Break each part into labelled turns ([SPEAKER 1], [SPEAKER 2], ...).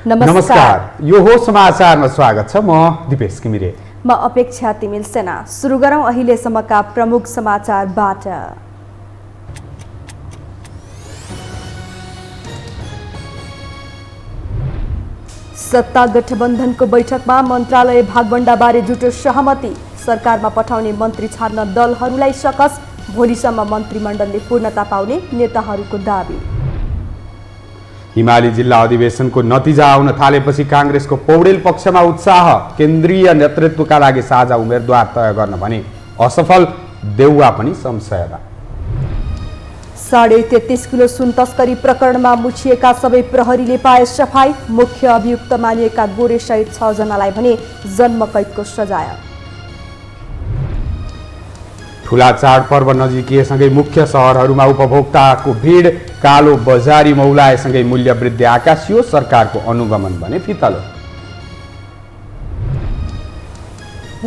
[SPEAKER 1] नमस्कार, यो हो समाचारमा स्वागत छ। म दिपेश घिमिरे।
[SPEAKER 2] म अपेक्षा तिमिल सेना। सुरु गरौँ अहिलेसम्मका प्रमुख समाचारबाट। सत्ता गठबन्धनको बैठकमा मन्त्रालय भागबण्डाबारे जुटो सहमति। सरकारमा पठाउने मन्त्री छाड्न दलहरूलाई सकस। भोलिसम्म मन्त्रीमण्डलले पूर्णता पाउने नेताहरूको दाबी।
[SPEAKER 1] हिमाली जिल्ला अधिवेशनको नतिजा आउन थालेपछि काङ्ग्रेसको पौडेल पक्षमा उत्साह। केन्द्रीय नेतृत्वका लागि साझा उम्मेदवार तय गर्न भने असफल। देउवा पनि संशयमा।
[SPEAKER 2] 33.5 किलो सुन तस्करी प्रकरणमा मुछिएका सबै प्रहरीले पाए सफाई। मुख्य अभियुक्त मानिएका गोरे सहित 6 जनालाई भने जन्मकैदको सजाय।
[SPEAKER 1] ठुला चाडपर्व नजिकिएसँगै मुख्य सहरहरूमा उपभोक्ताको भिड। कालो बजारी मौलाएसँगै मूल्य वृद्धि आकाशियो। सरकारको अनुगमन भने फितलो।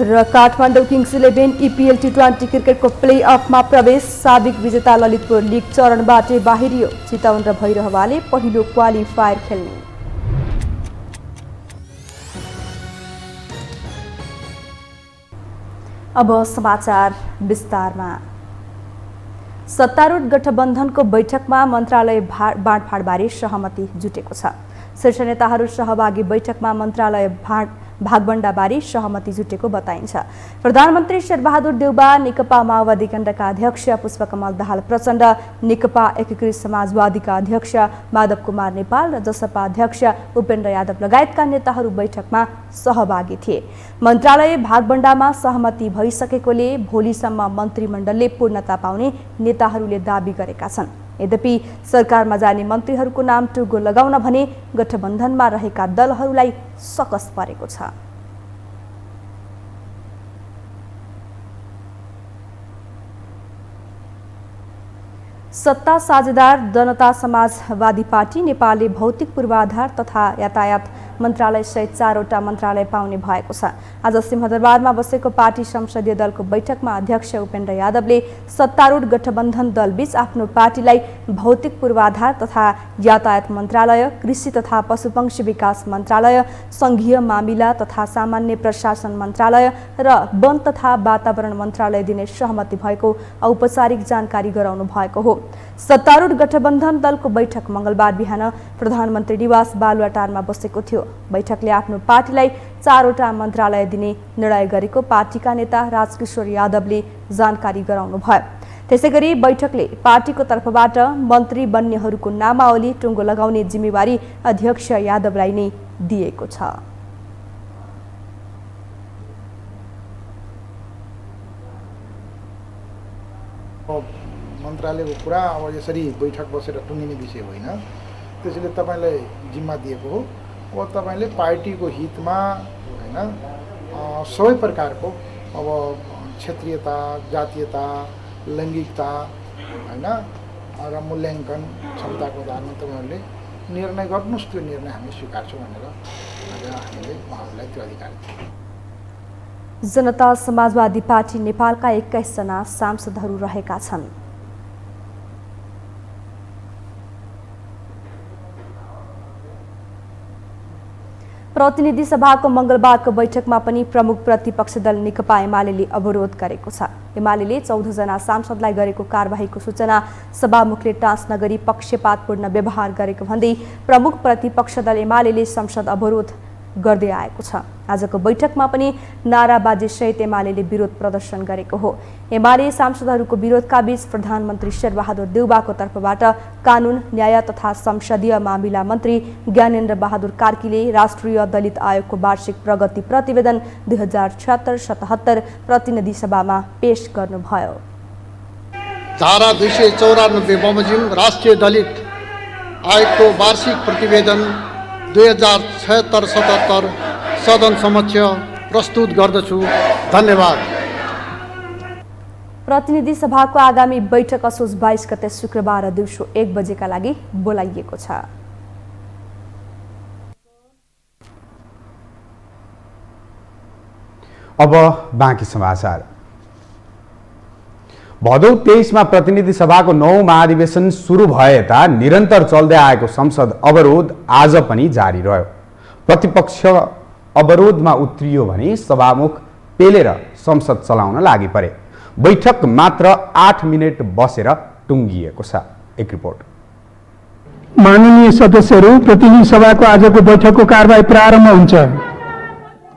[SPEAKER 1] र काठमाडौँ किङ्स 11 EPL T20 क्रिकेटको प्ले अफमा प्रवेश। साबिक विजेता ललितपुर लिग चरणबाटै बाहिरियो। चितवन र भैरहवाले पहिलो क्वालिफायर खेल्ने। अब समाचार विस्तारमा। सत्तारूढ गठबन्धनको बैठकमा मन्त्रालय बाँडफाँडबारे सहमति जुटेको छ। शीर्ष नेताहरू सहभागी बैठकमा मन्त्रालय भागबण्डाबारे सहमति जुटेको बताइन्छ। प्रधानमन्त्री शेरबहादुर देउबा, नेकपा माओवादी केन्द्रका अध्यक्ष पुष्पकमल दाहाल प्रचण्ड, नेकपा एकीकृत समाजवादीका अध्यक्ष माधव कुमार नेपाल र जसपा अध्यक्ष उपेन्द्र यादव लगायतका नेताहरू बैठकमा सहभागी थिए। मन्त्रालय भागबण्डामा सहमति भइसकेकोले भोलिसम्म मन्त्रीमण्डलले पूर्णता पाउने नेताहरूले दाबी गरेका छन्। यद्यपि सरकारमा जाने मन्त्रीहरूको नाम टुङ्गो लगाउन भने गठबन्धनमा रहेका दलहरूलाई सकस परेको छ। सत्ता साझेदार जनता समाजवादी पार्टी नेपालले भौतिक पूर्वाधार तथा यातायात मन्त्रालय सहित 4वटा मन्त्रालय पाउने भएको छ। आज सिंहदरबारमा बसेको पार्टी संसदीय दलको बैठकमा अध्यक्ष उपेन्द्र यादवले सत्तारूढ गठबन्धन दलबीच आफ्नो पार्टीलाई भौतिक पूर्वाधार तथा यातायात मन्त्रालय, कृषि तथा पशुपक्षी विकास मन्त्रालय, सङ्घीय मामिला तथा सामान्य प्रशासन मन्त्रालय र वन तथा वातावरण मन्त्रालय दिने सहमति भएको औपचारिक जानकारी गराउनु भएको हो। सत्तारूढ गठबन्धन दलको बैठक मङ्गलबार बिहान प्रधानमन्त्री निवास बालुवाटारमा बसेको थियो। बैठकले आफ्नो पार्टीलाई 4वटा मन्त्रालय दिने निर्णय गरेको पार्टीका नेता राजकिशोर यादवले जानकारी गराउनु भयो। त्यसैगरी बैठकले पार्टीको तर्फबाट मन्त्री बन्नेहरूको नामावली टुङ्गो लगाउने जिम्मेवारी अध्यक्ष यादवलाई नै दिएको छ।
[SPEAKER 3] मन्त्रालयको कुरा अब यसरी बैठक बसेर टुङ्गिने विषय होइन। त्यसैले तपाईँलाई जिम्मा दिएको हो। अब तपाईँले पार्टीको हितमा होइन सबै प्रकारको अब क्षेत्रीयता, जातीयता, लैङ्गिकता होइन र मूल्याङ्कन क्षमताको आधारमा तपाईँहरूले निर्णय गर्नुहोस्। त्यो निर्णय हामी स्वीकार्छौँ भनेर आज हामीले उहाँहरूलाई त्यो अधिकार दियौँ।
[SPEAKER 2] जनता समाजवादी पार्टी नेपालका 21 जना सांसदहरू रहेका छन्। प्रतिनिधि सभाको मङ्गलबारको बैठकमा पनि प्रमुख प्रतिपक्ष दल नेकपा एमाले अवरोध गरेको छ। एमाले 14 जना सांसदलाई गरेको कारबाहीको सूचना सभामुखले टाँस नगरी पक्षपातपूर्ण व्यवहार गरेको भन्दै प्रमुख प्रतिपक्ष दल एमाले संसद अवरोध गर्दै आएको छ। आजको बैठकमा पनि नाराबाजी सहित एमाले विरोध प्रदर्शन गरेको हो। एमाले सांसदहरूको विरोधका बीच प्रधानमन्त्री शेरबहादुर देउबाको तर्फबाट कानुन, न्याय तथा संसदीय मामिला मन्त्री ज्ञानेन्द्र बहादुर कार्कीले राष्ट्रिय दलित आयोगको वार्षिक प्रगति प्रतिवेदन 2076-77 प्रतिनिधि सभामा पेश गर्नुभयो।
[SPEAKER 4] धारा 294 बमोजिम राष्ट्रिय दलित आयोगको वार्षिक प्रतिवेदन 2076-77 सदन समक्ष प्रस्तुत गर्दछु। धन्यवाद।
[SPEAKER 2] प्रतिनिधि सभाको आगामी बैठक असोज 22 गते शुक्रबार दिउँसो 1 बजेका लागि बोलाइएको छ।
[SPEAKER 1] अब बाँकी समाचार। भदौ 23 प्रतिनिधि सभाको 9औं महाधिवेशन सुरु भए यता निरन्तर चल्दै आएको संसद अवरोध आज पनि जारी रह्यो।
[SPEAKER 5] प्रतिपक्ष अवरोधमा उत्रियो भने सभामुख पेलेर संसद चलाउन लागि परे। बैठक मात्र 8 मिनेट बसेर टुङ्गिएको छ। एक रिपोर्ट।
[SPEAKER 6] माननीय सदस्यहरू, प्रतिनिधि सभाको आजको बैठकको कारबाही प्रारम्भ हुन्छ।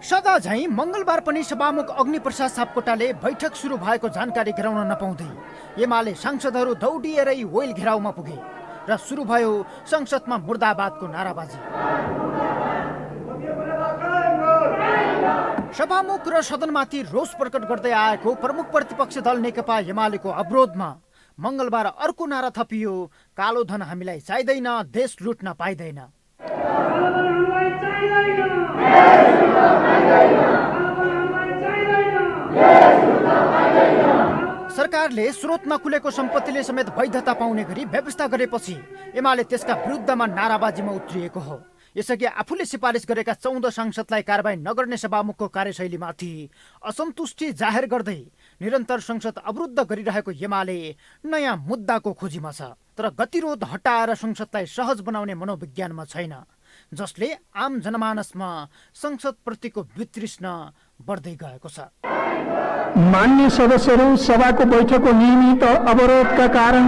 [SPEAKER 7] सदा झैं मंगलबार पनि सभामुख अग्निप्रसाद सापकोटाले बैठक सुरु भएको जानकारी गराउन नपाउँदै एमाले सांसदहरू दौडिएरै ओइल घेराउमा पुगे र सुरु भयो संसदमा मुर्दाबादको नाराबाजी। सभामुख र सदनमाथि रोष प्रकट गर्दै आएको प्रमुख प्रतिपक्ष दल नेकपा एमालेको अवरोधमा मंगलबार अर्को नारा थपियो, कालो धन हामीलाई चाहिँदैन, देश लुट्न पाइँदैन। सरकारले स्रोत नखुलेको सम्पत्तिले समेत वैधता पाउने गरी व्यवस्था गरेपछि एमाले त्यसका विरुद्धमा नाराबाजीमा उत्रिएको हो। यसअघि आफूले सिफारिस गरेका 14 सांसदलाई कारबाही नगर्ने सभामुखको कार्यशैलीमाथि असन्तुष्टि जाहेर गर्दै निरन्तर संसद अवरुद्ध गरिरहेको एमाले नयाँ मुद्दाको खोजीमा छ, तर गतिरोध हटाएर संसदलाई सहज बनाउने मनोविज्ञानमा छैन, जसले आम जनमानसमा संसदप्रतिको वितृष्णा बढ्दै गएको छ।
[SPEAKER 6] मान्य सदस्यहरू, सभाको बैठकको नियमित अवरोधका कारण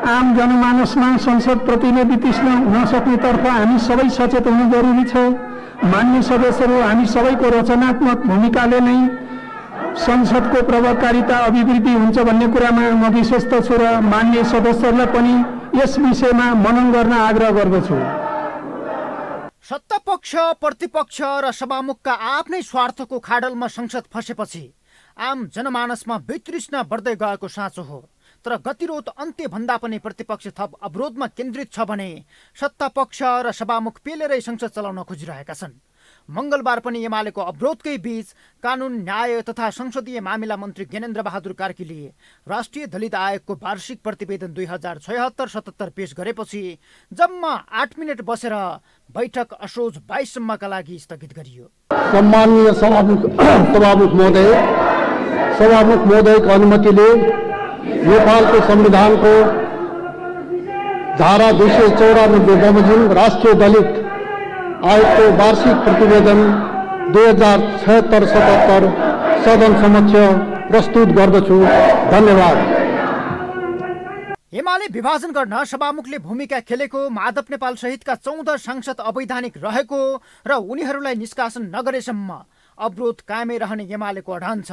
[SPEAKER 6] आम जनमानसमा संसदप्रति नै वितृष्णा हुन सक्नेतर्फ हामी सबै सचेत हुनु जरुरी छ। मान्य सदस्यहरू, हामी सबैको रचनात्मक भूमिकाले नै संसदको प्रभावकारिता अभिवृद्धि हुन्छ भन्ने कुरामा म विश्वस्त छु र मान्य सदस्यहरूलाई पनि यस विषयमा मनन गर्न आग्रह गर्दछु।
[SPEAKER 7] सत्तापक्ष, प्रतिपक्ष र सभामुखका आफ्नै स्वार्थको खाडलमा संसद फसेपछि आम जनमानसमा वितृष्णा बढ्दै गएको साँचो हो, तर गतिरोध अन्त्य भन्दा पनि प्रतिपक्ष थप अवरोधमा केन्द्रित छ भने सत्तापक्ष र सभामुख पेलेरै संसद चलाउन खोजिरहेका छन्। मंगलबार पनि एमालेको अवरोधकै बीच कानून, न्याय तथा संसदीय मामिला मन्त्री ज्ञानेन्द्र बहादुर कार्कीले राष्ट्रिय दलित आयोगको वार्षिक प्रतिवेदन 2076-77 पेश गरेपछि जम्मा 8 मिनट बसेर बैठक असोज 22 सम्मका लागि स्थगित गरियो।
[SPEAKER 4] सम्माननीय सभामुख महोदयको अनुमतिले नेपालको संविधानको धारा 294 बमोजिम राष्ट्रिय दलित आयोगको वार्षिक प्रतिवेदन 2076-77 सदन समक्ष प्रस्तुत गर्दछु। धन्यवाद।
[SPEAKER 7] एमाले विभाजन गर्न सभामुखले भूमिका खेलेको, माधव नेपाल सहितका 14 सांसद अवैधानिक रहेको र उनीहरूलाई निष्कासन नगरेसम्म अवरोध कायमै रहने एमालेको अडान छ,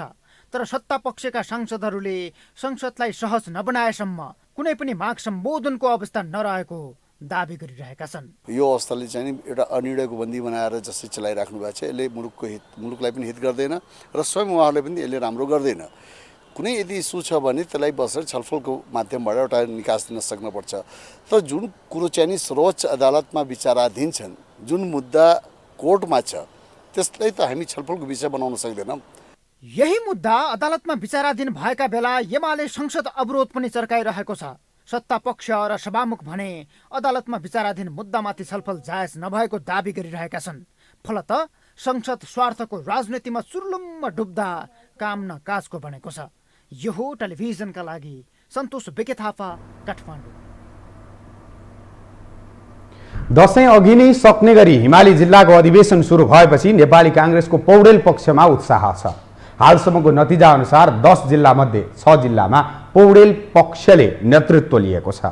[SPEAKER 7] तर सत्तापक्षका सांसदहरूले संसदलाई सहज नबनाएसम्म कुनै पनि माग सम्बोधनको अवस्था नरहेको दाबी गरिरहेका छन्।
[SPEAKER 8] यो अवस्थाले चाहिँ एउटा अनिर्णयको बन्दी बनाएर जसरी चलाइराख्नु भएको छ, यसले मुलुकलाई पनि हित गर्दैन र स्वयं उहाँहरूले पनि यसले राम्रो गर्दैन। कुनै यदि इस्यु छ भने त्यसलाई बसेर छलफलको माध्यमबाट एउटा निकास दिन सक्नुपर्छ। तर जुन कुरो चाहिँ नि सर्वोच्च अदालतमा विचाराधीन छन्, जुन मुद्दा कोर्टमा छ, त्यसलाई त हामी छलफलको विषय बनाउन सक्दैनौँ।
[SPEAKER 7] यही मुद्दा अदालतमा विचाराधीन भएका बेला एमाले संसद अवरोध पनि चर्काइरहेको छ। सत्तापक्ष र सभामुख भने अदालतमा विचाराधीन मुद्दामाथि छलफल जायज नभएको दाबी गरिरहेका छन्। फलत संसद स्वार्थको राजनीतिमा चुर्लुम्म डुब्दा काम न काजको बनेको छ। यो हो टेलिभिजनका लागि सन्तोष बेके थापा, काठमाडौँ।
[SPEAKER 5] दशैं अघि नै सक्ने गरी हिमाली जिल्लाको अधिवेशन सुरु भएपछि नेपाली कांग्रेसको पौडेल पक्षमा उत्साह छ। हालसम्मको नतिजा अनुसार 10 जिल्ला मध्ये 6 जिल्लामा पौडेल पक्षले नेतृत्व लिएको छ,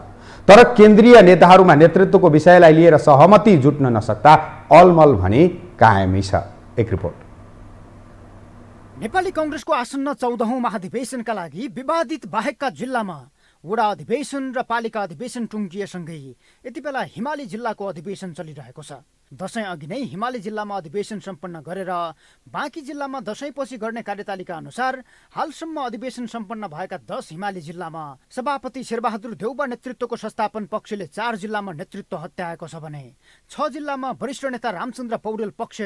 [SPEAKER 5] तर केन्द्रीय नेताहरूमा नेतृत्वको विषयलाई लिएर सहमति जुट्न नसक्दा अलमल भने कायमै छ। एक रिपोर्ट।
[SPEAKER 7] नेपाली कांग्रेसको आसन्न 14औं महाधिवेशनका लागि विवादित बाहेकका जिल्लामा वडा अधिवेशन र पालिका अधिवेशन टुङ्गिएसँगै यति बेला हिमाली जिल्लाको अधिवेशन चलिरहेको छ। दशैं अघि नै हिमाली जिल्लामा अधिवेशन सम्पन्न गरेर बाँकी जिल्लामा दशैंपछि गर्ने कार्यतालिका अनुसार हालसम्म अधिवेशन सम्पन्न भएका 10 हिमाली जिल्लामा सभापति शेरबहादुर देउबा नेतृत्वको संस्थापन पक्षले 4 जिल्लामा नेतृत्व हत्याएको छ भने 6 जिल्लामा वरिष्ठ नेता रामचन्द्र पौडेल पक्ष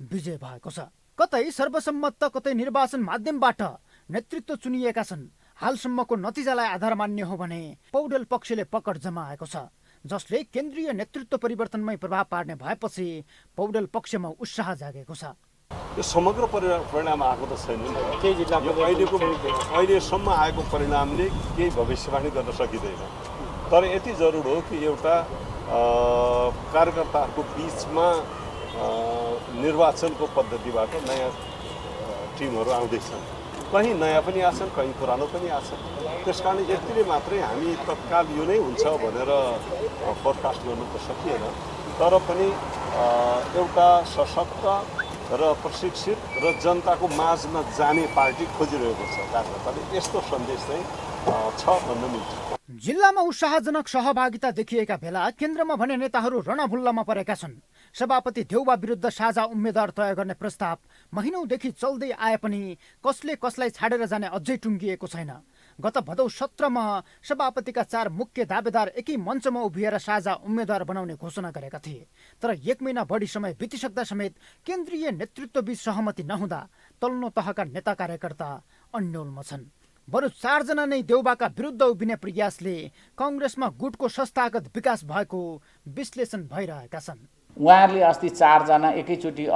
[SPEAKER 7] विजय भएको छ। कतै सर्वसम्मत त कतै निर्वाचन माध्यमबाट नेतृत्व चुनिएका छन्। हालसम्मको नतिजालाई आधार मान्य हो भने पौडेल पक्षले पकड जमाएको छ, जसले केन्द्रीय नेतृत्व परिवर्तनमै प्रभाव पार्ने भएपछि पौडेल पक्षमा उत्साह जागेको छ।
[SPEAKER 9] यो समग्र परिणाम आएको त छैन। अहिलेसम्म आएको परिणामले केही भविष्यवाणी गर्न सकिँदैन, तर यति जरुर हो कि एउटा कार्यकर्ताहरूको बिचमा निर्वाचनको पद्धतिबाट नयाँ टिमहरू आउँदैछन्, कहीँ नयाँ पनि आछन्, कहीँ पुरानो पनि आछन्। त्यस कारण यतिले मात्रै हामी तत्काल यो नै हुन्छ भनेर फोरकास्ट गर्नु त सकिएन। तर पनि एउटा सशक्त र प्रशिक्षित र जनताको माझमा जाने पार्टी खोजिरहेको छ कार्यकर्ताले, यस्तो सन्देश चाहिँ छ भन्न मिल्छ।
[SPEAKER 7] जिल्लामा उत्साहजनक सहभागिता देखिएका बेला केन्द्रमा भने नेताहरू रणभुल्लामा परेका छन्। सभापति देउबा विरुद्ध साझा उम्मेद्वार तय गर्ने प्रस्ताव महिनौदेखि चल्दै आए पनि कसले कसलाई छाडेर जाने अझै टुङ्गिएको छैन। गत भदौ 17मा सभापतिका 4 मुख्य दावेदार एकै मञ्चमा उभिएर साझा उम्मेद्वार बनाउने घोषणा गरेका थिए। तर 1 महिना बढी समय बितिसक्दा समेत केन्द्रीय नेतृत्वबीच सहमति नहुँदा तल्लो तहका नेता कार्यकर्ता अन्योलमा छन्। बरु 4 जना नै देउबाका विरुद्ध उभिने प्रयासले काङ्ग्रेसमा गुटको संस्थागत विकास भएको विश्लेषण भइरहेका छन्।
[SPEAKER 10] उहाँहरूले अस्ति 4 जना एकैचोटि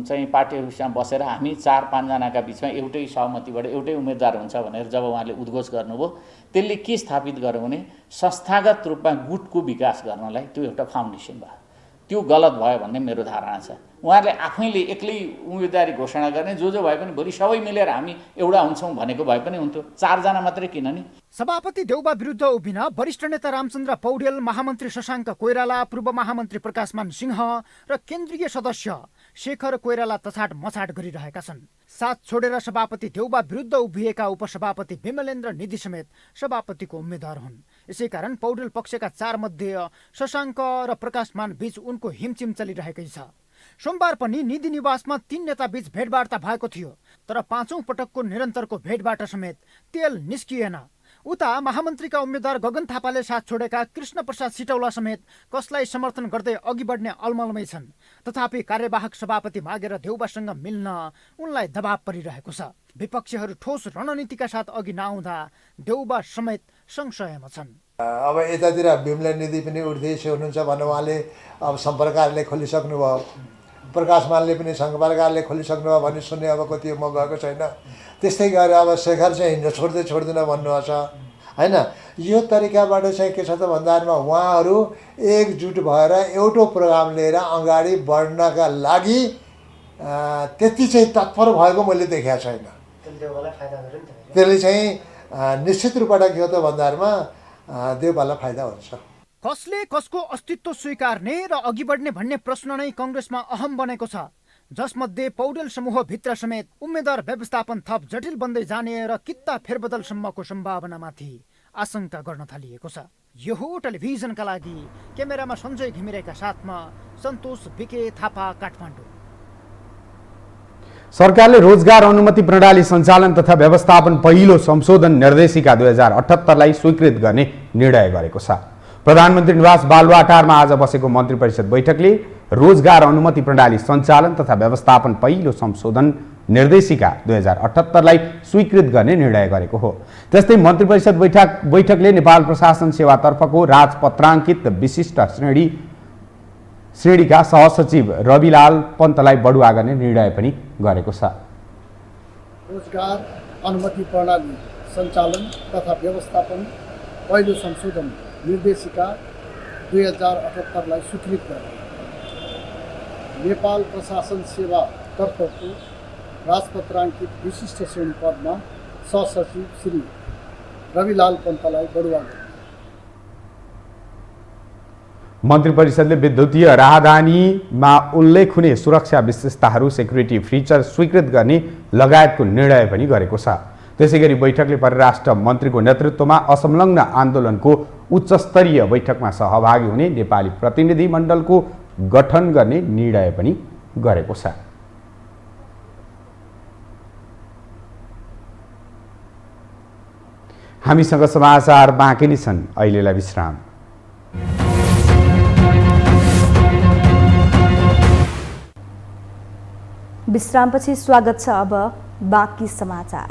[SPEAKER 10] चाहिँ पार्टी अफिसमा बसेर हामी 4-5 जनाका बिचमा एउटै सहमतिबाट एउटै उम्मेदवार हुन्छ भनेर जब उहाँले उद्घोष गर्नुभयो, त्यसले के स्थापित गर्यो भने संस्थागत रूपमा गुटको विकास गर्नलाई त्यो एउटा फाउन्डेसन भयो। त्यो गलत भयो भन्ने मेरो धारणा छ। उहाँहरूले आफैले एक्लै उम्मेदवारी घोषणा गर्ने, जो भए पनि भोलि सबै मिलेर हामी एउटा हुन्छौँ भनेको भए पनि हुन्थ्यो। 4 जना मात्रै किन नि?
[SPEAKER 7] सभापति देउबा विरुद्ध उभिन वरिष्ठ नेता रामचन्द्र पौडेल, महामन्त्री शशाङ्क कोइराला, पूर्व महामन्त्री प्रकाशमान सिंह र केन्द्रीय सदस्य शेखर कोइराला तछाड मछाड गरिरहेका छन्। साथ छोडेर सभापति देउबा विरुद्ध उभिएका उपसभापति विमलेन्द्र निधि समेत सभापतिको उम्मेद्वार हुन्। यसैकारण पौडेल पक्षका 4 मध्ये शशाङ्क र प्रकाशमान बीच उनको हिमचिम चलिरहेकै छ। सोमबार पनि निधि निवासमा 3 नेता बीच भेटवार्ता भएको थियो, तर 5औं पटकको निरन्तरको भेटबाट समेत तेल निस्किएन। उता महामन्त्रीका उम्मेद्वार गगन थापाले साथ छोडेका कृष्ण प्रसाद सिटौला समेत कसलाई समर्थन गर्दै अघि बढ्ने अलमलमै छन्। तथापि कार्यवाहक सभापति मागेर देउबासँग मिल्न उनलाई दबाव परिरहेको छ। विपक्षीहरू ठोस रणनीतिका साथ अघि नआउँदा देउबा समेत संशयमा छन्।
[SPEAKER 11] अब यतातिर भीमले निधि पनि उठ्दैछ हुनुहुन्छ भन्नु उहाँले अब सम्पर्कहरूले खोलिसक्नुभयो, प्रकाशमानले पनि सम्पर्कहरूले खोलिसक्नुभयो भन्ने सुन्ने अब कति म गएको छैन। त्यस्तै गरेर अब शेखर चाहिँ हिँड्न छोड्दैन भन्नुहुन्छ होइन। यो तरिकाबाट चाहिँ के छ त भन्दामा उहाँहरू एकजुट भएर एउटो प्रोग्राम लिएर अगाडि बढ्नका लागि त्यति चाहिँ तत्पर भएको मैले देखेको छैन। त्यसले चाहिँ निश्चित रूपबाट के हो त भन्दामा देउबालाई फाइदा हुन्छ।
[SPEAKER 7] कसले कसको अस्तित्व स्वीकार्ने र अघि बढ्ने भन्ने प्रश्न नै काङ्ग्रेसमा अहम बनेको छ, जसमध्ये पौडेल समूहभित्र समेत उम्मेद्वार व्यवस्थापन थप जटिल बन्दै जाने र कित्ता फेरबदलसम्मको सम्भावनामाथि आशंका गर्न थालिएको छ। यो हो टेलिभिजनका लागि क्यामेरामा सञ्जय घिमिरेका साथमा सन्तोष बिके थापा, काठमाडौँ।
[SPEAKER 5] सरकारले रोजगार अनुमति प्रणाली सञ्चालन तथा व्यवस्थापन पहिलो संशोधन निर्देशिका 2078लाई स्वीकृत गर्ने निर्णय गरेको छ। प्रधानमन्त्री निवास बालुवाटारमा आज बसेको मन्त्री परिषद बैठकले रोजगार अनुमति प्रणाली सञ्चालन तथा व्यवस्थापन पहिलो संशोधन निर्देशिका 2078लाई स्वीकृत गर्ने निर्णय गरेको हो। त्यस्तै मन्त्री परिषद बैठकले नेपाल प्रशासन सेवातर्फको राजपत्राङ्कित विशिष्ट श्रेणीका सहसचिव रविलाल पन्तलाई बढुवा गर्ने निर्णय पनि गरेको छ।
[SPEAKER 12] रोजगार अनुमति प्रणाली सञ्चालन तथा व्यवस्थापन पहिलो संशोधन निर्देशिका 2078लाई स्वीकृत गर्ने नेपाल प्रशासन सेवातर्फको राजपत्राङ्कित विशिष्ट श्रेणी पदमा सहसचिव श्री रविलाल पन्तलाई बढुवा गर्ने।
[SPEAKER 5] मन्त्री परिषदले विद्युतीय राहदानीमा उल्लेख हुने सुरक्षा विशेषताहरू सेक्युरिटी फिचर स्वीकृत गर्ने लगायतको निर्णय पनि गरेको छ। त्यसैगरी बैठकले परराष्ट्र मन्त्रीको नेतृत्वमा असंलग्न आन्दोलनको उच्चस्तरीय बैठकमा सहभागी हुने नेपाली प्रतिनिधि मण्डलको गठन गर्ने निर्णय पनि गरेको छ। हामीसँग समाचार बाँकी नै छन्, अहिलेलाई विश्राम।
[SPEAKER 1] विश्रामपछि स्वागत छ। अब बाँकी समाचार।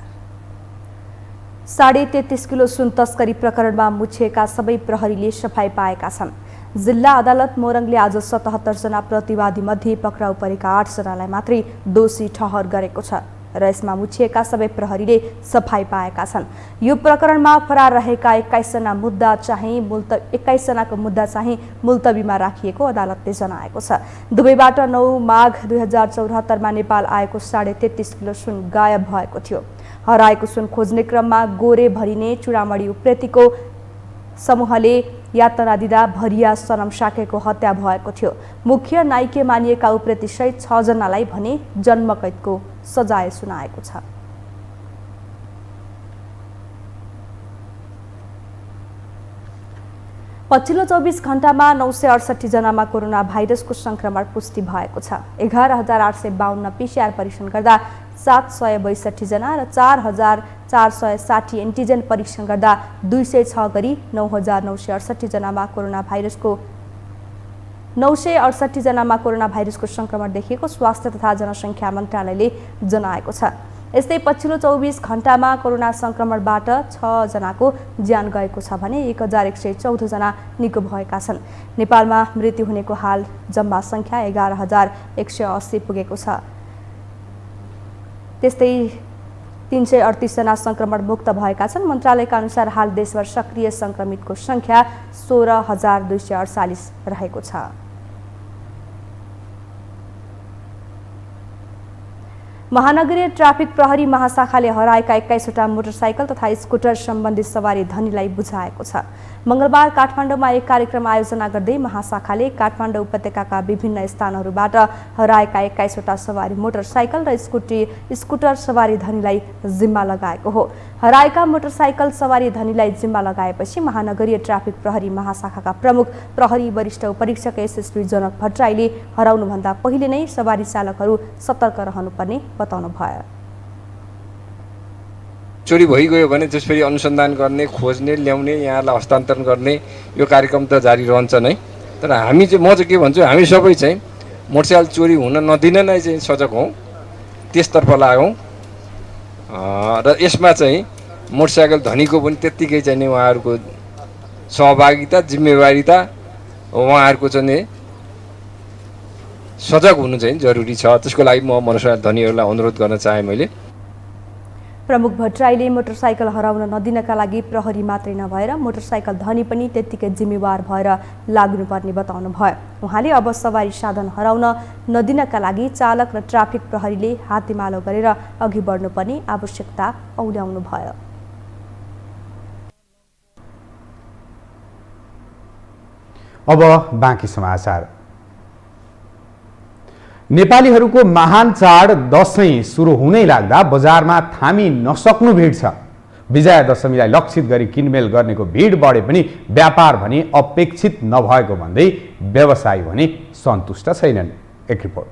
[SPEAKER 1] 33.5 किलो सुन तस्करी प्रकरणमा मुछिएका सबै प्रहरीले सफाई पाएका छन्। जिल्ला अदालत मोरङले आज 77 जना प्रतिवादी मध्ये पक्राउ परेका 8 जनालाई मात्रै दोषी ठहर गरेको छ।
[SPEAKER 2] र यसमा मुछिएका सबै प्रहरीले सफाई पाएका छन्। यो प्रकरणमा फरार रहेका 21जना मुद्दा चाहिँ मुल्तवीमा राखिएको अदालतले जनाएको छ। दुबईबाट 9 माघ 2074मा नेपाल आएको 33.5 किलो सुन गायब भएको थियो। हराएको सुन खोज्ने क्रममा गोरे भरिने चुडामणी उप्रेतीको समूहले यातना दिँदा भरिया सनम साकेको हत्या भएको थियो। मुख्य नायिके मानिएका उप्रेती सहित 6 जनालाई भने जन्मकैदको सजाय सुनाएको छ। पछिल्लो 24 घण्टामा 968 जनामा कोरोना भाइरसको संक्रमण पुष्टि भएको छ। 11,852 PCR परीक्षण गर्दा 762 जना र 4,460 एन्टिजेन परीक्षण गर्दा 206 गरी 9,968 जनामा कोरोना भाइरसको संक्रमण देखिएको स्वास्थ्य तथा जनसङ्ख्या मन्त्रालयले जनाएको छ। यस्तै पछिल्लो 24 घण्टामा कोरोना संक्रमणबाट 6 जनाको ज्यान गएको छ भने 1,114 जना निको भएका छन्। नेपालमा मृत्यु हुनेको हाल जम्मा संख्या 11,180 पुगेको छ। त्यस्तै 338 जना संक्रमण मुक्त भएका छन्। मन्त्रालयका अनुसार हाल देशभर सक्रिय संक्रमितको संख्या 16,248 रहेको छ। महानगरीय ट्राफिक प्रहरी महाशाखाले हराएका 21वटा मोटरसाइकल तथा स्कुटर सम्बन्धी सवारी धनीलाई बुझाएको छ। मंगलबार काठमाडौँमा एक कार्यक्रम आयोजना गर्दै महाशाखाले काठमाडौँ उपत्यकाका विभिन्न स्थानहरूबाट हराएका 21वटा सवारी मोटरसाइकल र स्कुटर सवारी धनीलाई जिम्मा लगाएको हो। हराएका मोटरसाइकल सवारी धनीलाई जिम्मा लगाएपछि महानगरीय ट्राफिक प्रहरी महाशाखाका प्रमुख प्रहरी वरिष्ठ उपरीक्षक एसएसपी जनक भट्टराईले हराउनुभन्दा पहिले नै सवारी चालकहरू सतर्क रहनुपर्ने बताउनुभयो।
[SPEAKER 13] चोरी भइगयो भने त्यसपछि अनुसन्धान गर्ने, खोज्ने, ल्याउने, यहाँलाई हस्तान्तरण गर्ने यो कार्यक्रम त जारी रहन्छ नै। तर म चाहिँ के भन्छु, हामी सबै चाहिँ मोटरसाइकल चोरी हुन नदिन नै चाहिँ सजग हौँ, त्यसतर्फ लागौँ। र यसमा चाहिँ मोटरसाइकल धनीको पनि त्यत्तिकै चाहिँ उहाँहरूको सहभागिता, जिम्मेवारीता, उहाँहरूको चाहिँ सजग हुनु चाहिँ जरुरी छ। त्यसको लागि म मोटरसाइकल धनीहरूलाई अनुरोध गर्न चाहे मैले।
[SPEAKER 2] प्रमुख भट्टराईले मोटरसाइकल हराउन नदिनका लागि प्रहरी मात्रै नभएर मोटरसाइकल धनी पनि त्यत्तिकै जिम्मेवार भएर लाग्नुपर्ने बताउनुभयो। उहाँले अब सवारी साधन हराउन नदिनका लागि चालक र ट्राफिक प्रहरीले हातेमालो गरेर अघि बढ्नुपर्ने आवश्यकता औल्याउनुभयो।
[SPEAKER 5] अब बाँकी समाचार। नेपालीहरूको महान चाड दशैं सुरु हुनै लाग्दा बजारमा थामी नसक्नु भिड छ। विजया दशमीलाई लक्षित गरी किनमेल गर्नेको भिड बढे पनि व्यापार भने अपेक्षित नभएको भन्दै व्यवसायी भने सन्तुष्ट छैनन्। एक रिपोर्ट।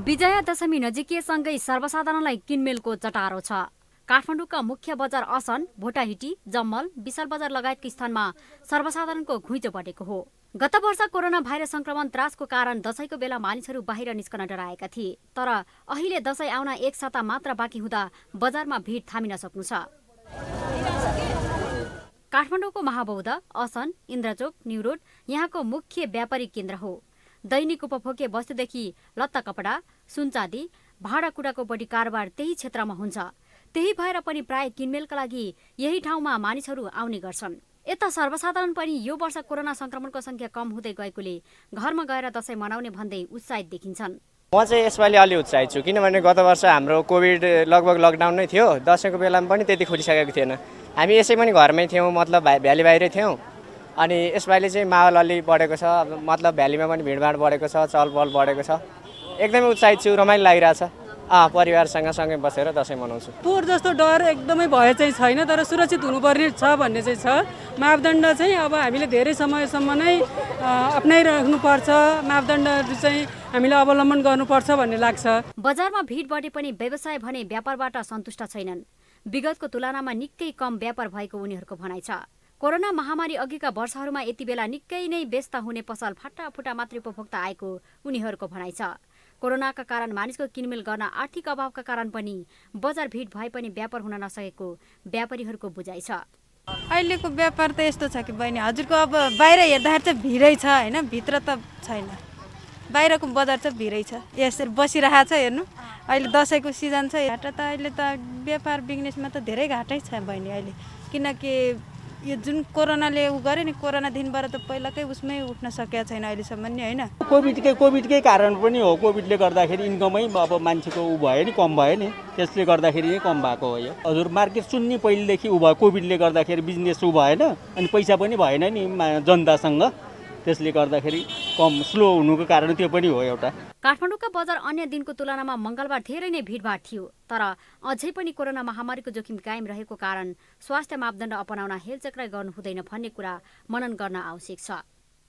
[SPEAKER 14] विजया दशमी नजिकिएसँगै सर्वसाधारणलाई किनमेलको चटारो छ। काठमाडौँका मुख्य बजार असन, भोटाहिटी, जम्मल, विशाल बजार लगायतका स्थानमा सर्वसाधारणको घुइँचो बढेको हो। गत वर्ष कोरोना भाइरस संक्रमण त्रासको कारण दशैंको बेला मानिसहरू बाहिर निस्कन डराएका थिए। तर अहिले दशैं आउन एक साता मात्र बाँकी हुँदा बजारमा भिड थामिन सक्नु छ। काठमाडौँको महाबौद्ध, असन, इन्द्रचोक, न्युरोड यहाँको मुख्य व्यापारिक केन्द्र हो। दैनिक उपभोग्य वस्तुदेखि लत्ता कपडा, सुनचाँदी, भाँडाकुँडाको बढी कारोबार त्यही क्षेत्रमा हुन्छ। त्यही भएर पनि प्राय किनमेलका लागि यही ठाउँमा मानिसहरू आउने गर्छन्। यता सर्वसाधारण पनि यो वर्ष कोरोना संक्रमणको संख्या कम हुँदै गएकोले घरमा गएर दशैं मनाउने भन्दै उत्साहित देखिन्छन्।
[SPEAKER 15] म चाहिँ यसपालि अलि उत्साहित छु, किनभने गत वर्ष हाम्रो कोभिड लगभग लकडाउन नै थियो। दशैंको बेलामा पनि त्यति खुलिसकेको थिएन। हामी यसै पनि घरमै थियौँ, मतलब भ्याली बाहिरै थियौँ। अनि यसपालि चाहिँ माहौल अलि बढेको छ, मतलब भ्यालीमा पनि भिडभाड बढेको छ, चहलपहल बढेको छ। एकदमै उत्साहित छु, रमाइलो लागिरहेछ। परिवारसँग सँगै बसेर दशैं मनाउँछु।
[SPEAKER 16] पोहोर जस्तो डर एकदमै भए चाहिँ छैन, तर सुरक्षित हुनुपर्ने छ भन्ने चाहिँ छ। मापदण्ड चाहिँ अब हामीले धेरै समयसम्म नै अप्नाइराख्नुपर्छ, मापदण्डहरू चाहिँ हामीले अवलम्बन गर्नुपर्छ भन्ने लाग्छ।
[SPEAKER 14] बजारमा भिड बढे पनि व्यवसाय भने व्यापारबाट सन्तुष्ट छैनन्। विगतको तुलनामा निकै कम व्यापार भएको उनीहरूको भनाइ छ। कोरोना महामारी अघिका वर्षहरूमा यति बेला निकै नै व्यस्त हुने पसल फाटाफुटा मात्र उपभोक्ता आएको उनीहरूको भनाइ छ। कोरोनाका कारण मानिसको किनमेल गर्न आर्थिक अभावका कारण पनि बजार भिड भए पनि व्यापार हुन नसकेको व्यापारीहरूको बुझाइ छ।
[SPEAKER 17] अहिलेको व्यापार त यस्तो छ कि बहिनी, हजुरको अब बाहिर हेर्दाखेरि चाहिँ भिडै छ होइन, भित्र त छैन। बाहिरको बजार चाहिँ भिडै छ, यसरी बसिरहेको छ हेर्नु। अहिले दसैँको सिजन छ, घाटा त अहिले त व्यापार बिजनेसमा त धेरै घाटै छ बहिनी अहिले, किनकि यो जुन कोरोनाले उ गर्यो नि, कोरोना दिनबाट त पहिलाकै उसमै उठ्न सकेको छैन अहिलेसम्म नि होइन।
[SPEAKER 18] कोभिडकै कारण पनि हो। कोभिडले गर्दाखेरि इन्कमै अब मान्छेको उ भयो नि, कम भयो नि, त्यसले गर्दाखेरि नै कम भएको हो। यो हजुर मार्केट सुन्ने पहिलेदेखि उ भयो, कोभिडले गर्दाखेरि बिजनेस उ भएन अनि पैसा पनि भएन नि जनतासँग, त्यसले गर्दाखेरि कम स्लो हुनुको कारण त्यो पनि हो एउटा।
[SPEAKER 14] काठमाडौँका बजार अन्य दिनको तुलनामा मङ्गलबार धेरै नै भिडभाड थियो, तर अझै पनि कोरोना महामारीको जोखिम कायम रहेको कारण स्वास्थ्य मापदण्ड अपनाउन हेलचक्राइ गर्नु हुँदैन भन्ने कुरा मनन गर्न आवश्यक छ।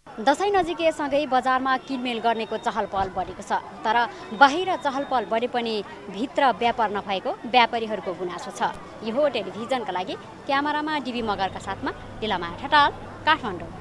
[SPEAKER 14] दसैँ नजिकैसँगै बजारमा किनमेल गर्नेको चहल पहल बढेको छ, तर बाहिर चहल पहल बढे पनि भित्र व्यापार नभएको व्यापारीहरूको गुनासो छ। यो हो टेलिभिजनका लागि क्यामेरामा डिबी मगरका साथमा इलामा ठटाल, काठमाडौँ।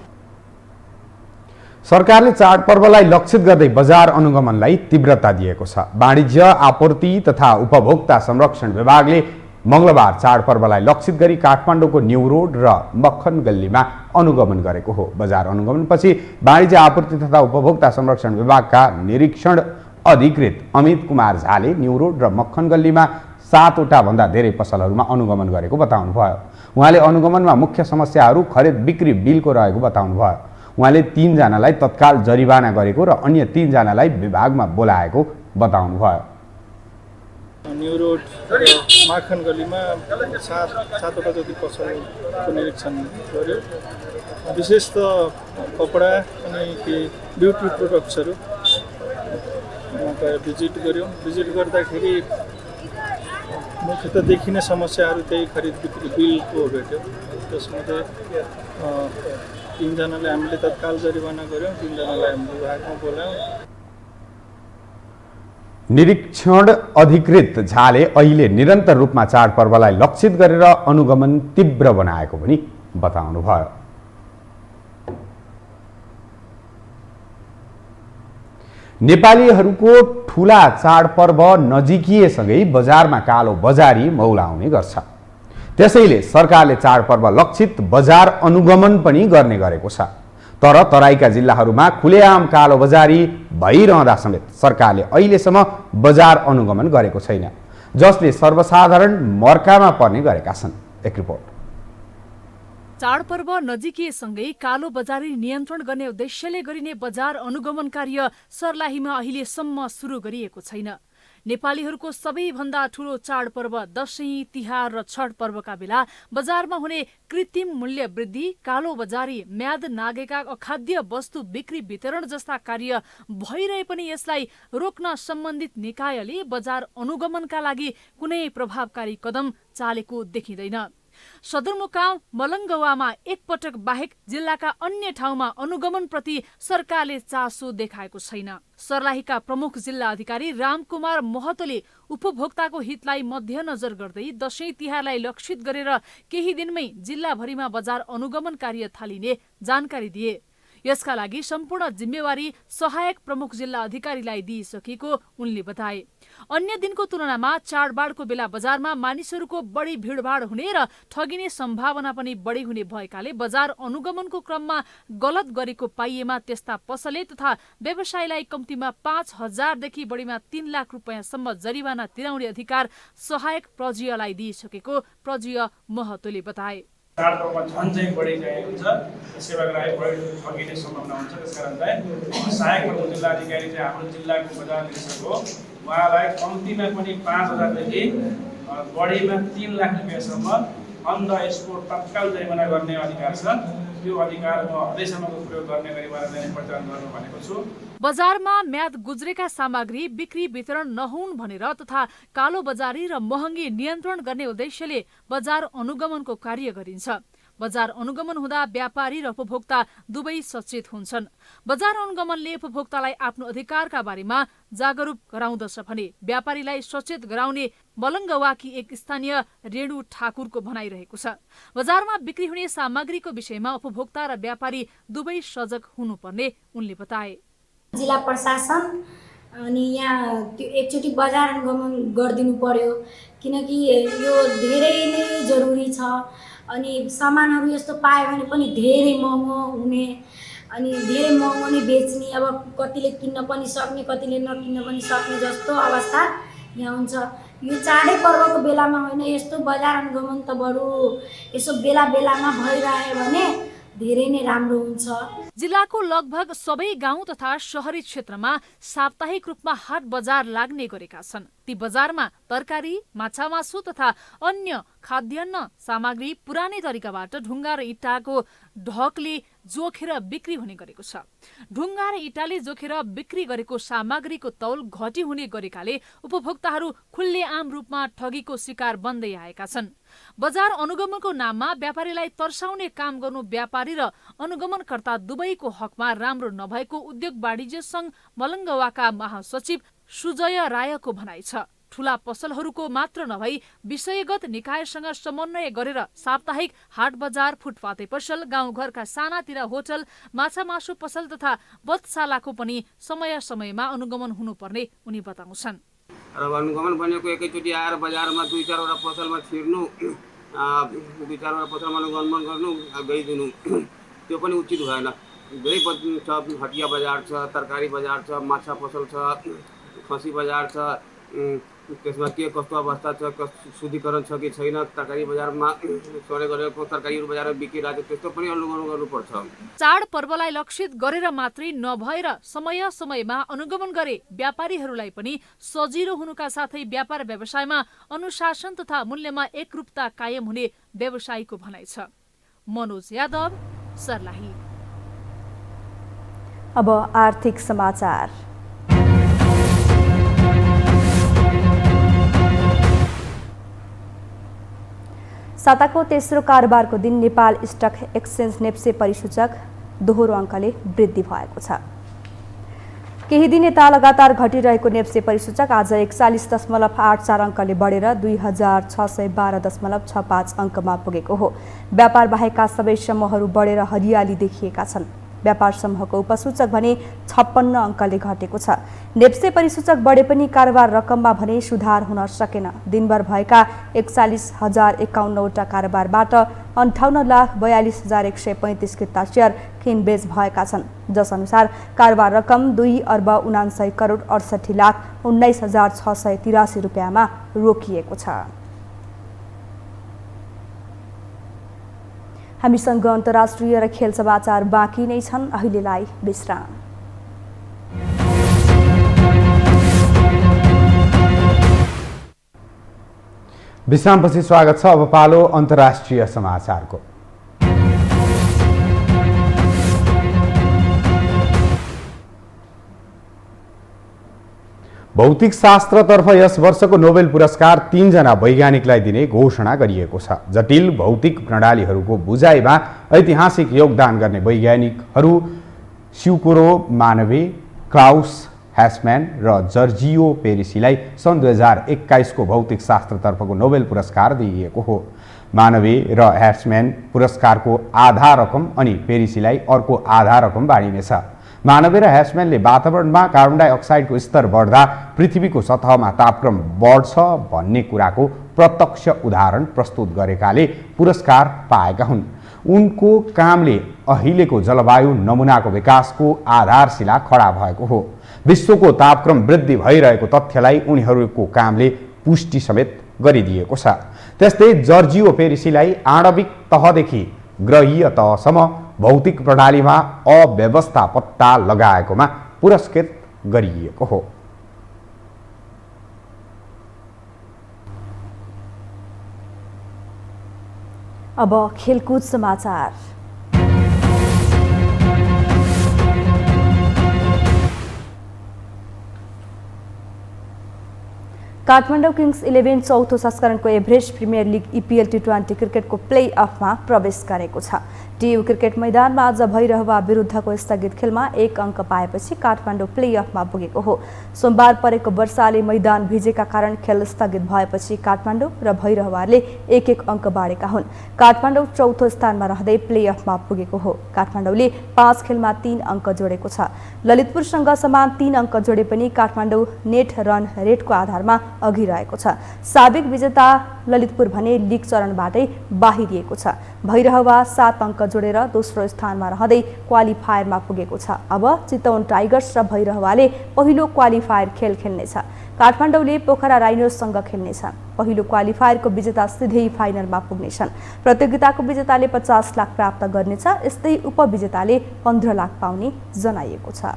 [SPEAKER 5] सरकारले चाडपर्वलाई लक्षित गर्दै बजार अनुगमनलाई तीव्रता दिएको छ। वाणिज्य आपूर्ति तथा उपभोक्ता संरक्षण विभागले मङ्गलबार चाडपर्वलाई लक्षित गरी काठमाडौँको न्यू रोड र मक्खन गल्लीमा अनुगमन गरेको हो। बजार अनुगमनपछि वाणिज्य आपूर्ति तथा उपभोक्ता संरक्षण विभागका निरीक्षण अधिकृत अमित कुमार झाले न्यू रोड र मक्खन गल्लीमा 7वटा भन्दा धेरै पसलहरूमा अनुगमन गरेको बताउनुभयो। उहाँले अनुगमनमा मुख्य समस्याहरू खरिद बिक्री बिलको रहेको बताउनुभयो। उहाँले 3 जनालाई तत्काल जरिवाना गरेको र अन्य 3 जनालाई विभागमा बोलाएको बताउनुभयो।
[SPEAKER 19] न्यू रोड र माखन गलीमा 7वटा जति पसलको निरीक्षण गर्यो। विशेष त कपडा अनि ब्युटी प्रोडक्ट्सहरू भिजिट गर्यौँ। भिजिट गर्दाखेरि मुख्यतः देखिने समस्याहरू त्यही खरिद बिक्री बिलको भेट्यो। त्यसमध्ये 3 जनालाई हामीले तत्काल जरिवाना गर्यौँ, 3 जनालाई हामीले विभागमा बोलायौँ।
[SPEAKER 5] निरीक्षण अधिकृत झाले अहिले निरन्तर रूपमा चाडपर्वलाई लक्षित गरेर अनुगमन तीव्र बनाएको पनि बताउनुभयो। नेपालीहरूको ठूला चाडपर्व नजिकिएसँगै बजारमा कालो बजारी मौलाउने गर्छ। त्यसैले सरकारले चाडपर्व लक्षित बजार अनुगमन पनि गर्ने गरेको छ। तर तराईका जिल्लाहरूमा खुलेआम कालो बजारी भइरहँदा समेत सरकारले अहिलेसम्म बजार अनुगमन गरेको छैन, जसले सर्वसाधारण मर्कामा पर्ने गरेका छन्। एक रिपोर्ट।
[SPEAKER 20] चाडपर्व नजिकिएसँगै कालो बजारी नियन्त्रण गर्ने उद्देश्यले गरिने बजार अनुगमन कार्य सर्लाहीमा अहिलेसम्म सुरु गरिएको छैन। नेपालीहरूको सबैभन्दा ठूलो चाडपर्व दशैं, तिहार र छठ पर्वका बेला बजारमा हुने कृत्रिम मूल्य वृद्धि, कालो बजारी, म्याद नागेका अखाद्य वस्तु बिक्री वितरण जस्ता कार्य भइरहे पनि यसलाई रोक्न सम्बन्धित निकायले बजार अनुगमनका लागि कुनै प्रभावकारी कदम चालेको देखिँदैन। सदरमुकाम मलङ्गवामा एकपटक बाहेक जिल्लाका अन्य ठाउँमा अनुगमनप्रति सरकारले चासो देखाएको छैन। सर्लाहीका प्रमुख जिल्ला अधिकारी रामकुमार महतोले उपभोक्ताको हितलाई मध्यनजर गर्दै दशैं तिहारलाई लक्षित गरेर केही दिनमै जिल्लाभरिमा बजार अनुगमन कार्य थालिने जानकारी दिए। यसका लागि सम्पूर्ण जिम्मेवारी सहायक प्रमुख जिल्ला अधिकारीलाई दिइसकेको उनले बताए। अन्य दिनको तुलनामा चाडबाडको बेला बजारमा मानिसहरूको बढी भिडभाड हुने र ठगिने सम्भावना पनि बढी हुने भएकाले बजार अनुगमनको क्रममा गलत गरेको पाइएमा त्यस्ता पसले तथा व्यवसायलाई कम्तीमा 5,000 देखि बढीमा 3 लाख रुपियाँसम्म जरिवाना तिराउने अधिकार सहायक प्रजीयलाई दिइसकेको प्रजीय महतोले बताए।
[SPEAKER 21] चाडपर्वमा झन् चाहिँ बढी गएको हुन्छ, सेवाग्राही बढी ठगिने सम्भावना हुन्छ। त्यसकारण चाहिँ सहायक प्रमुख जिल्ला अधिकारी चाहिँ हाम्रो जिल्लाको बजार निरीक्षक हो, उहाँलाई कम्तीमा पनि 5,000 देखि बढीमा 3 लाख रुपियाँसम्म अन द स्पोट तत्काल जरिवाना गर्ने अधिकार छ। त्यो अधिकार म हदैसम्मको प्रयोग गर्ने गरी उहाँलाई प्रचार गर्नु भनेको छु।
[SPEAKER 20] बजारमा म्याद गुज्रेका सामग्री बिक्री वितरण नहुन् भनेर तथा कालो बजारी र महँगी नियन्त्रण गर्ने उद्देश्यले बजार अनुगमनको कार्य गरिन्छ। बजार अनुगमन हुँदा व्यापारी र उपभोक्ता दुवै सचेत हुन्छन्। बजार अनुगमनले उपभोक्तालाई आफ्नो अधिकारका बारेमा जागरुक गराउँदछ भने व्यापारीलाई सचेत गराउने मलङ्गवाकी एक स्थानीय रेणु ठाकुरको भनाइरहेको छ। बजारमा बिक्री हुने सामग्रीको विषयमा उपभोक्ता र व्यापारी दुवै सजग हुनुपर्ने उनले बताए।
[SPEAKER 22] जिल्ला प्रशासन अनि यहाँ त्यो एकचोटि बजार अनुगमन गरिदिनु पर्यो, किनकि यो धेरै नै जरुरी छ। अनि सामानहरू यस्तो पायो भने पनि धेरै महँगो हुने अनि धेरै महँगो नै बेच्ने, अब कतिले किन्न पनि सक्ने कतिले नकिन्न पनि सक्ने जस्तो अवस्था यहाँ हुन्छ। यो चाडै पर्वको बेलामा होइन, यस्तो बजार अनुगमन त बरु यसो बेला बेलामा भइरह्यो भने धेरै नै राम्रो हुन्छ।
[SPEAKER 20] जिल्लाको लगभग सबै गाउँ तथा शहरी क्षेत्रमा साप्ताहिक रूपमा हाट बजार लाग्ने गरेका छन्। ती बजारमा तरकारी, माछा मासु तथा अन्य खाद्यान्न सामग्री पुरानै तरिकाबाट ढुङ्गा र इँटाको ढकले जोखेर बिक्री हुने गरेको छ। ढुङ्गा र इँटाले जोखेर बिक्री गरेको सामग्रीको तौल घटी हुने गरेकाले उपभोक्ताहरू खुल्लेआम रूपमा ठगीको शिकार बन्दै आएका छन्। बजार अनुगमनको नाममा व्यापारीलाई तर्साउने काम गर्नु व्यापारी र अनुगमनकर्ता दुवैको हकमा राम्रो नभएको उद्योग वाणिज्य संघ मलङ्गवाका महासचिव सुजय रायको भनाइ छ। ठूला पसलहरूको मात्र नभई विषयगत निकायसँग समन्वय गरेर साप्ताहिक हाट बजार, फुटपाते पसल, गाउँघरका सानातिरा होटल, माछा मासु पसल तथा बधशालाको पनि समय समयमा अनुगमन हुनुपर्ने उनी बताउँछन्।
[SPEAKER 3] र अनुगमन भनेको एकैचोटि आएर बजारमा 2-4वटा पसलमा छिर्नु, 2-4वटा पसलमा अनुगमन गर्नु, गइदिनु, त्यो पनि उचित भएन। धेरै छ, हटिया बजार छ, तरकारी बजार छ, माछा पसल छ, खसी बजार छ, त्यसमा के कस्तो अवस्था छ, शुद्धिकरण छ कि छैन, तरकारी बजारमा सोरे गरेको तरकारीहरू बजारमा बिकिरहेको त्यस्तो पनि अनुगमन गर्नुपर्छ।
[SPEAKER 20] चाड पर्वलाई लक्षित गरेर मात्रै नभएर समय समयमा अनुगमन गरे व्यापारीहरूलाई पनि सजिलो हुनुका साथै व्यापार व्यवसायमा अनुशासन तथा मूल्यमा एकरूपता कायम हुने व्यवसायीको भनाइ छ। मनोज यादव, सर्लाही।
[SPEAKER 1] अब आर्थिक समाचार। साताको तेस्रो कारोबारको दिन नेपाल स्टक एक्सचेन्ज नेप्से परिसूचक दोहोरो अङ्कले वृद्धि भएको छ। केही दिन यता लगातार घटिरहेको नेप्से परिसूचक आज 41.84 अङ्कले बढेर 2612.65 अङ्कमा पुगेको हो। व्यापार बाहेकका सबै समूहहरू बढेर हरियाली देखिएका छन्। व्यापार समूहको उपसूचक भने 56 अङ्कले घटेको छ। नेप्से परिसूचक बढे पनि कारोबार रकममा भने सुधार हुन सकेन। दिनभर भएका 41,051वटा कारोबारबाट 58,42,135 किता सेयर किनबेच भएका छन्, जसअनुसार कारोबार रकम 2,79,68,19,683 रुपियाँमा रोकिएको छ। हामीसँग अन्तर्राष्ट्रिय र खेल समाचार बाँकी नै छन्। अहिलेलाई विश्राम।
[SPEAKER 5] विश्रामपछि स्वागत छ। अब पालो अन्तर्राष्ट्रिय समाचारको। भौतिक शास्त्रतर्फ यस वर्षको नोबेल पुरस्कार 3 जना वैज्ञानिकलाई दिने घोषणा गरिएको छ। जटिल भौतिक प्रणालीहरूको बुझाइमा ऐतिहासिक योगदान गर्ने वैज्ञानिकहरू स्युकुरो मानवे, क्लाउस ह्यासम्यान र जर्जियो पेरिसीलाई सन् 2021 को भौतिक शास्त्रतर्फको नोबेल पुरस्कार दिइएको हो। मानवे र ह्यासम्यान पुरस्कारको आधा रकम अनि पेरिसीलाई अर्को आधा रकम बाँडिनेछ। मानवे र ह्यासम्यानले वातावरणमा कार्बन डाइअक्साइडको स्तर बढ्दा पृथ्वीको सतहमा तापक्रम बढ्छ भन्ने कुराको प्रत्यक्ष उदाहरण प्रस्तुत गरेकाले पुरस्कार पाएका हुन्। उनको कामले अहिलेको जलवायु नमुनाको विकासको आधारशिला खडा भएको हो। विश्वको तापक्रम वृद्धि भइरहेको तथ्यलाई उनीहरूको कामले पुष्टि समेत गरिदिएको छ। त्यस्तै जर्जियो पेरिसीलाई आणविक तहदेखि ग्रहीय तहसम्म भौतिक प्रणालीमा अव्यवस्था पत्ता लगाएकोमा पुरस्कृत गरिएको हो।
[SPEAKER 1] अब खेलकुद समाचार। काठमाडौँ किङ्स 11 चौथो संस्करणको Everest premier league EPL T20 क्रिकेटको प्लेअफमा प्रवेश गरेको छ। टियु क्रिकेट मैदानमा आज भइरहेको विरुद्धको स्थगित खेलमा 1 अङ्क पाएपछि काठमाडौँ प्लेअफमा पुगेको हो। सोमबार परेको वर्षाले मैदान भिजेका कारण खेल स्थगित भएपछि काठमाडौँ र भैरहवाले 1-1 अङ्क बाँडेका हुन्। काठमाडौँ चौथो स्थानमा रहँदै प्लेअफमा पुगेको हो। काठमाडौँले 5 खेलमा 3 अङ्क जोडेको छ। ललितपुरसँग समान 3 अङ्क जोडे पनि काठमाडौँ नेट रन रेटको आधारमा अघि रहेको छ। साबिक विजेता ललितपुर भने लिग चरणबाटै बाहिरिएको छ। भैरहवा 7 अङ्क जोडेर दोस्रो स्थानमा रहँदै क्वालिफायरमा पुगेको छ। अब चितवन टाइगर्स र भैरहवाले पहिलो क्वालिफायर खेल खेल्नेछ।
[SPEAKER 2] काठमाडौँले पोखरा राइनर्ससँग खेल्नेछ। पहिलो क्वालिफायरको विजेता सिधै फाइनलमा पुग्नेछन्। प्रतियोगिताको विजेताले 50 लाख प्राप्त गर्नेछ। यस्तै उपविजेताले 15 लाख पाउने जनाइएको छ।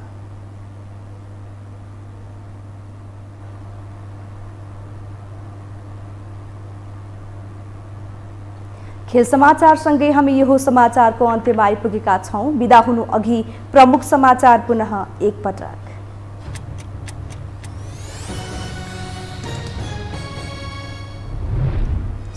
[SPEAKER 2] खेल समाचारसँगै हामी यो समाचारको अन्त्यमा आइपुगेका छौँ। बिदा हुनु अघि प्रमुख समाचार पुनः एकपटक।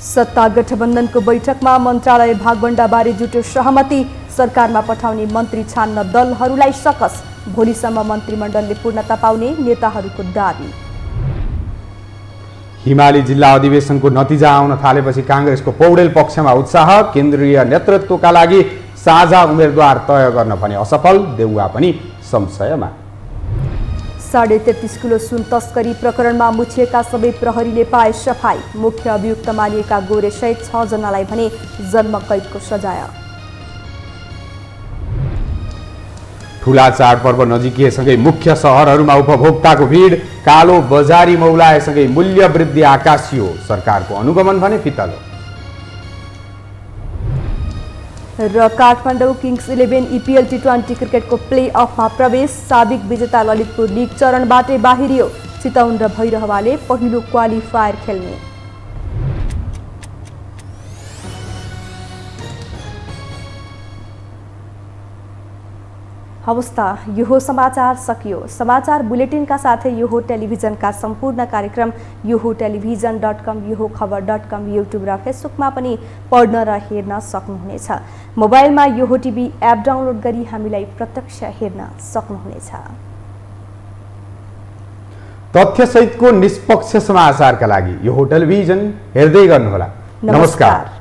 [SPEAKER 2] सत्ता गठबन्धनको बैठकमा मन्त्रालय भागवण्डाबारे जुट्यो सहमति। सरकारमा पठाउने मन्त्री छान्न दलहरूलाई सकस। भोलिसम्म मन्त्रीमण्डलले पूर्णता पाउने नेताहरूको दाबी।
[SPEAKER 5] हिमाली जिल्ला अधिवेशनको नतिजा आउन थालेपछि काङ्ग्रेसको पौडेल पक्षमा उत्साह। केन्द्रीय नेतृत्वका लागि साझा उम्मेदवार तय गर्न भने असफल। देउवा पनि संशयमा।
[SPEAKER 2] 33.5 किलो सुन तस्करी प्रकरणमा मुछिएका सबै प्रहरीले पाए सफाई। मुख्य अभियुक्त मानिएका गोरे सहित 6 जनालाई भने जन्मकैदको सजाय।
[SPEAKER 5] ठुला चाडपर्व नजिकिएसँगै मुख्य सहरहरूमा उपभोक्ताको भिड। कालो बजारी मौलाएसँगै मूल्य वृद्धि आकाशियो। सरकारको अनुगमन भने फितलो। र काठमाडौँ किङ्स 11 EPL T20 क्रिकेटको प्ले अफमा प्रवेश। साबिक विजेता ललितपुर लिग चरणबाटै बाहिरियो। चितवन र भैरहवाले पहिलो क्वालिफायर खेल्ने। अवस्था यो समाचार सकियो। समाचार बुलेटिनका साथै यो टेलिभिजनका सम्पूर्ण कार्यक्रम यो टेलिभिजन.com, यो खबर.com, युट्युब र फेसबुकमा पनि पढ्न र हेर्न सक्नुहुनेछ। मोबाइलमा यो टिभी एप डाउनलोड गरी हामीलाई प्रत्यक्ष हेर्न सक्नुहुनेछ। तथ्यसहितको निष्पक्ष समाचारका लागि यो टेलिभिजन हेर्दै गर्नुहोला। नमस्कार।